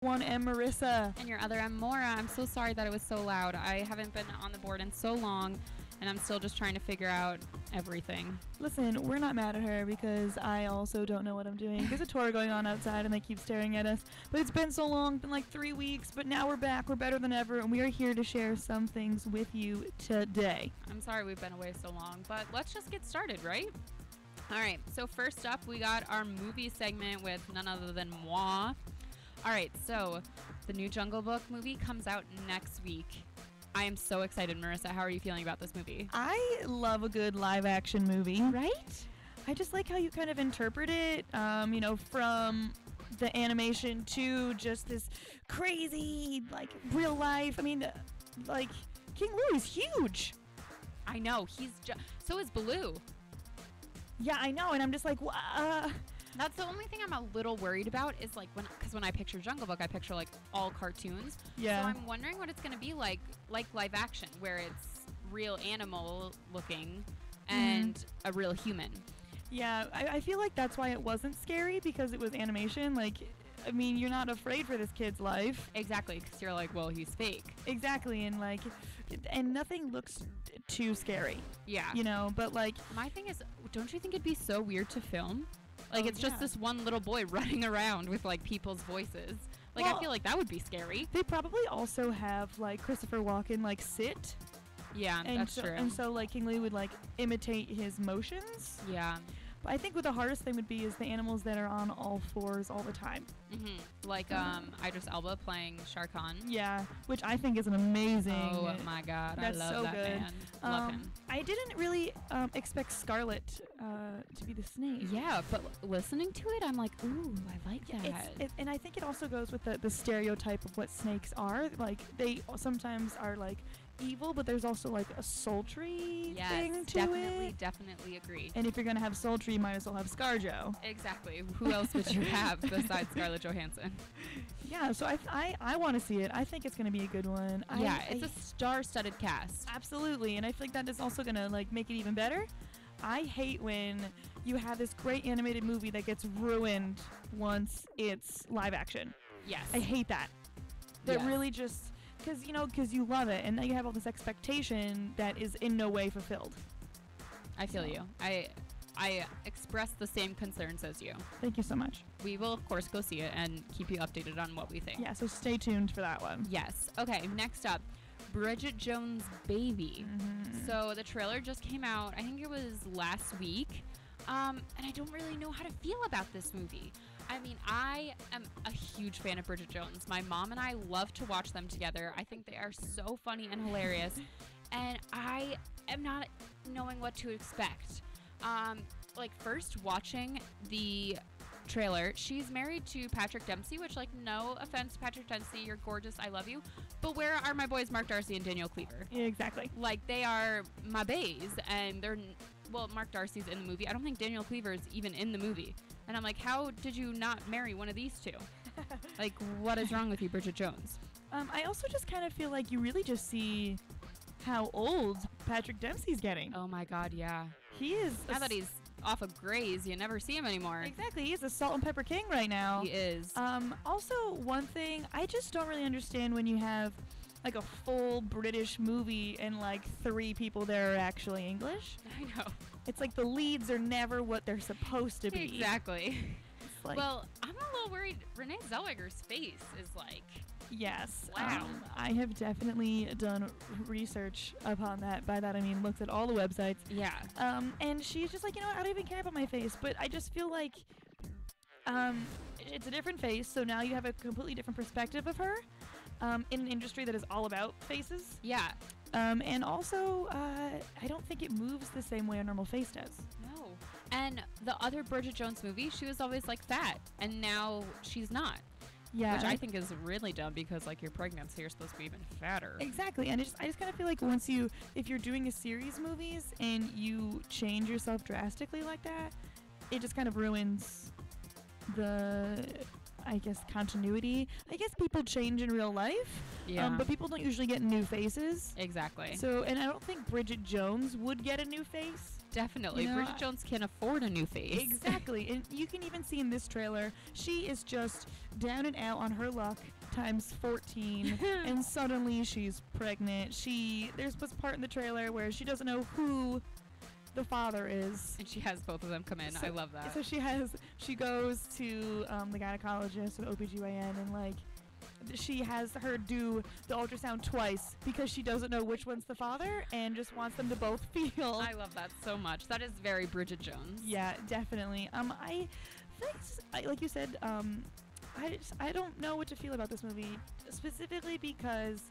One M Marissa. And your other M Mora. I'm so sorry that it was so loud. I haven't been on the board in so long, and I'm still just trying to figure out everything. Listen, we're not mad at her because I also don't know what I'm doing. There's a tour going on outside and they keep staring at us. But it's been so long, been like 3 weeks, but now we're back. We're better than ever, and we are here to share some things with you today. I'm sorry we've been away so long, but let's just get started, right? All right, so first up, we got our movie segment with none other than moi. All right, so the new Jungle Book movie comes out next week. I am so excited, Marissa. How are you feeling about this movie? I love a good live-action movie. Right? I just like how you kind of interpret it, from the animation to just this crazy, real life. I mean, King Louie's huge. I know. So is Baloo. Yeah, I know, and I'm just like, That's the only thing I'm a little worried about is because when I picture Jungle Book, I picture all cartoons. Yeah. So I'm wondering what it's going to be like live action, where it's real animal looking and a real human. Yeah, I feel like that's why it wasn't scary, because it was animation. You're not afraid for this kid's life. Exactly, because you're like, well, he's fake. Exactly, and nothing looks too scary. Yeah. But my thing is, don't you think it'd be so weird to film? It's just this one little boy running around with people's voices. I feel like that would be scary. They probably also have Christopher Walken sit. Yeah, that's true. And so King Louie would imitate his motions. Yeah. But I think what the hardest thing would be is the animals that are on all fours all the time. Mm-hmm. Idris Elba playing Shah Khan. Yeah, which I think is an amazing. Oh my God, I love that good. Man. Love him. I didn't really expect Scarlet to be the snake. Yeah, but listening to it, I'm like, ooh, I like that. And I think it also goes with the stereotype of what snakes are. They sometimes are evil, but there's also a sultry thing to it. Definitely agree. And if you're gonna have sultry, you might as well have ScarJo. Exactly. Who else would you have besides Scarlett Johansson? Yeah, so I want to see it. I think it's gonna be a good one. It's a star-studded cast. Absolutely, and I think that is also gonna make it even better. I hate when you have this great animated movie that gets ruined once it's live action. Yes. I hate that. That really just. Because you love it, and now you have all this expectation that is in no way fulfilled. I feel you. I express the same concerns as you. Thank you so much. We will, of course, go see it and keep you updated on what we think. Yeah, so stay tuned for that one. Yes. Okay, next up, Bridget Jones' Baby. Mm-hmm. So the trailer just came out, I think it was last week, and I don't really know how to feel about this movie. I am a huge fan of Bridget Jones. My mom and I love to watch them together. I think they are so funny and hilarious. And I am not knowing what to expect. First watching the trailer, she's married to Patrick Dempsey, which, no offense, Patrick Dempsey, you're gorgeous, I love you. But where are my boys Mark Darcy and Daniel Cleaver? Yeah, exactly. They are my bays, and Mark Darcy's in the movie. I don't think Daniel Cleaver is even in the movie. And I'm like, how did you not marry one of these two? What is wrong with you, Bridget Jones? I also just kind of feel like you really just see how old Patrick Dempsey's getting. Oh my God, yeah. He is. Now that he's off of Grays, you never see him anymore. Exactly. He's a salt and pepper king right now. He is. Also, one thing, I just don't really understand when you have a full British movie and 3 people there are actually English. I know. It's the leads are never what they're supposed to be. Exactly. Well, I'm a little worried. Renee Zellweger's face is Yes. Wow. I have definitely done research upon that. By that I mean looked at all the websites. Yeah. And she's just I don't even care about my face, but I just feel it's a different face, so now you have a completely different perspective of her in an industry that is all about faces. Yeah. And also, I don't think it moves the same way a normal face does. No. And the other Bridget Jones movie, she was always fat, and now she's not. Yeah. Which I think is really dumb because you're pregnant, so you're supposed to be even fatter. Exactly. And I just kind of feel if you're doing a series movies and you change yourself drastically like that, it just kind of ruins the continuity. I guess people change in real life. Yeah. But people don't usually get new faces. Exactly. So, and I don't think Bridget Jones would get a new face Definitely. You know, Bridget Jones can't afford a new face. Exactly. And you can even see in this trailer, she is just down and out on her luck times 14 and suddenly she's pregnant. There's this part in the trailer where she doesn't know who the father is. And she has both of them come in. I love that. So she goes to the gynecologist with OBGYN and like she has her do the ultrasound twice because she doesn't know which one's the father and just wants them to both feel. I love that so much. That is very Bridget Jones. Yeah, definitely. I think, like you said, I don't know what to feel about this movie, specifically because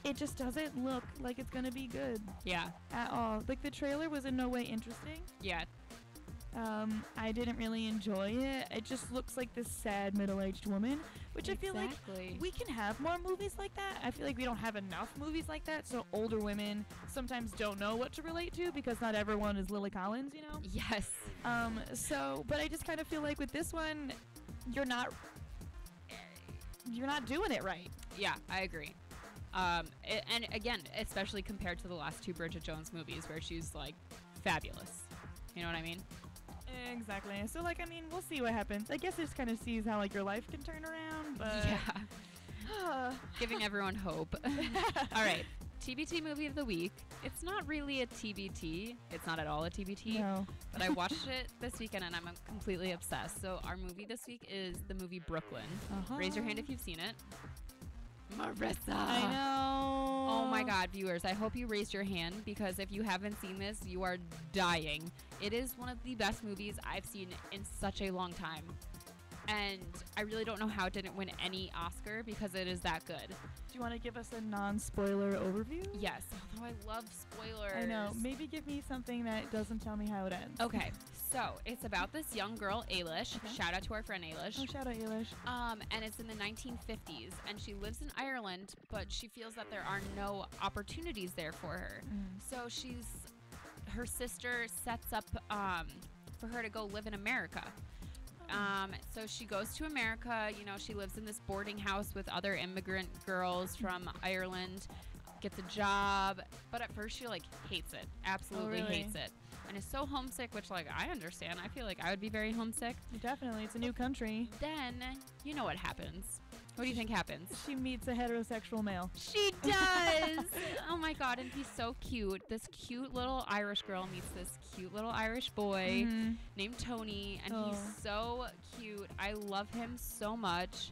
it just doesn't look like it's gonna be good. Yeah. At all. Like the trailer was in no way interesting. Yeah. I didn't really enjoy it. It just looks like this sad middle-aged woman, which I feel like we can have more movies like that. I feel like we don't have enough movies like that, so older women sometimes don't know what to relate to because not everyone is Lily Collins, you know? Yes. But I just kind of feel like with this one, you're not doing it right. Yeah, I agree. And again, especially compared to the last two Bridget Jones movies where she's like fabulous. You know what I mean? Exactly. So like, I mean, we'll see what happens. I guess it just kind of sees how like your life can turn around, but yeah. Giving everyone hope. All right. TBT movie of the week. It's not really a TBT. It's not at all a TBT. No. But I watched it this weekend and I'm completely obsessed. So our movie this week is the movie Brooklyn. Raise your hand if you've seen it. Marissa. I know. Oh my God, viewers. I hope you raised your hand because if you haven't seen this, you are dying. It is one of the best movies I've seen in such a long time. And I really don't know how it didn't win any Oscar because it is that good. Do you want to give us a non-spoiler overview? Yes, although I love spoilers. I know. Maybe give me something that doesn't tell me how it ends. Okay, so it's about this young girl, Ailish. Okay. Shout out to our friend Ailish. Oh, shout out Ailish. And it's in the 1950s, and she lives in Ireland, but she feels that there are no opportunities there for her. So her sister sets up for her to go live in America. So she goes to America, you know, she lives in this boarding house with other immigrant girls from Ireland, gets a job, but at first she like hates it, absolutely hates it, and is so homesick, which like I understand. I feel like I would be very homesick. Definitely, it's a new country. Then, you know what happens. What do you think happens? She meets a heterosexual male. She does! Oh my God, and he's so cute. This cute little Irish girl meets this cute little Irish boy named Tony, and he's so cute. I love him so much,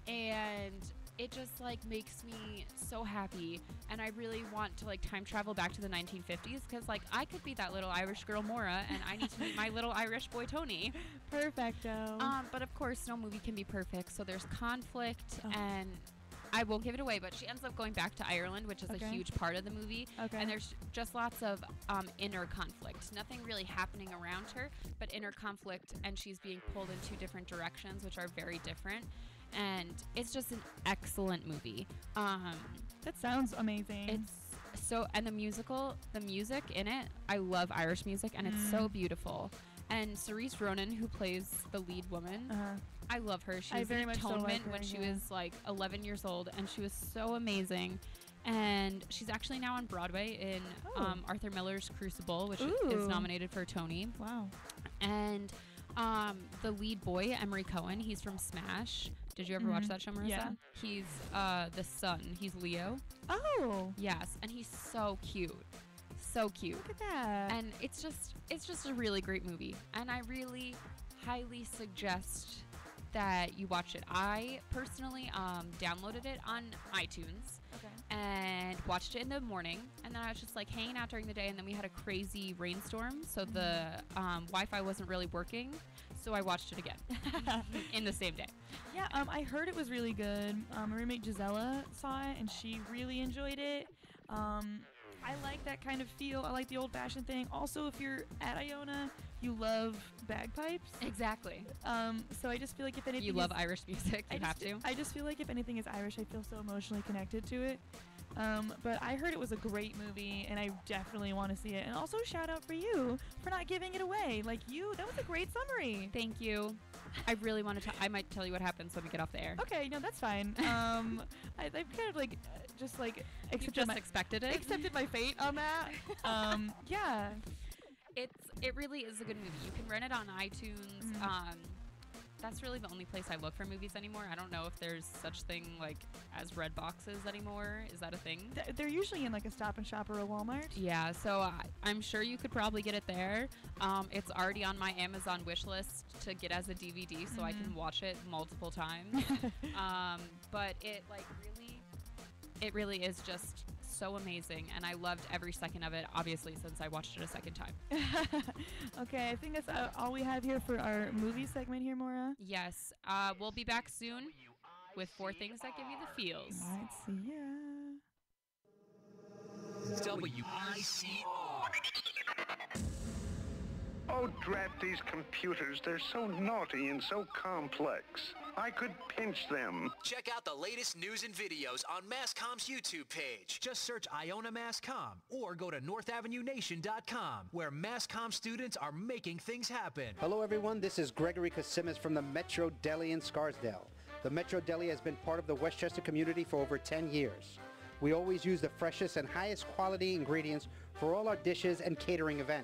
and it just like makes me so happy, and I really want to like time travel back to the 1950s because like I could be that little Irish girl Maura, and I need to meet my little Irish boy Tony. Perfecto. But of course no movie can be perfect, so there's conflict, and I won't give it away, but she ends up going back to Ireland, which is a huge part of the movie, and there's just lots of inner conflict. Nothing really happening around her, but inner conflict, and she's being pulled in two different directions, which are very different. And it's just an excellent movie. That sounds amazing. It's so, and the music in it, I love Irish music, and it's so beautiful. And Cerise Ronan, who plays the lead woman, I love her. She was in Atonement when she was like 11 years old, and she was so amazing. And she's actually now on Broadway in Arthur Miller's Crucible, which is nominated for a Tony. Wow. And the lead boy, Emery Cohen, he's from Smash. Did you ever watch that show, Marissa? Yeah. He's the son. He's Leo. Oh. Yes, and he's so cute. So cute. Look at that. And it's just a really great movie. And I really highly suggest that you watch it. I personally downloaded it on iTunes and watched it in the morning. And then I was just like hanging out during the day, and then we had a crazy rainstorm, so the Wi-Fi wasn't really working. So I watched it again in the same day. Yeah, I heard it was really good. My roommate Gisela saw it, and she really enjoyed it. I like that kind of feel. I like the old-fashioned thing. Also, if you're at Iona, you love bagpipes. Exactly. So I just feel like if anything, you love Irish music. You have to. I just feel like if anything is Irish, I feel so emotionally connected to it. But I heard it was a great movie, and I definitely want to see it. And also, shout out for you for not giving it away. Like that was a great summary. Thank you. I really want to. I might tell you what happens when we get off the air. Okay, no, that's fine. I've kind of expected it. Accepted my fate on that. Yeah. It really is a good movie. You can rent it on iTunes. That's really the only place I look for movies anymore. I don't know if there's such thing like as red boxes anymore. Is that a thing? They're usually in like a Stop and Shop or a Walmart. Yeah, so I'm sure you could probably get it there. It's already on my Amazon wish list to get as a DVD, so I can watch it multiple times. But it really is just so amazing, and I loved every second of it, obviously, since I watched it a second time. Okay, I think that's all we have here for our movie segment here, Maura. Yes, we'll be back soon with 4 things that give you the feels. All right, see ya. WICR. Oh, drat these computers. They're so naughty and so complex. I could pinch them. Check out the latest news and videos on Masscom's YouTube page. Just search Iona Masscom or go to NorthAvenueNation.com, where Masscom students are making things happen. Hello, everyone. This is Gregory Kasimis from the Metro Deli in Scarsdale. The Metro Deli has been part of the Westchester community for over 10 years. We always use the freshest and highest quality ingredients for all our dishes and catering events.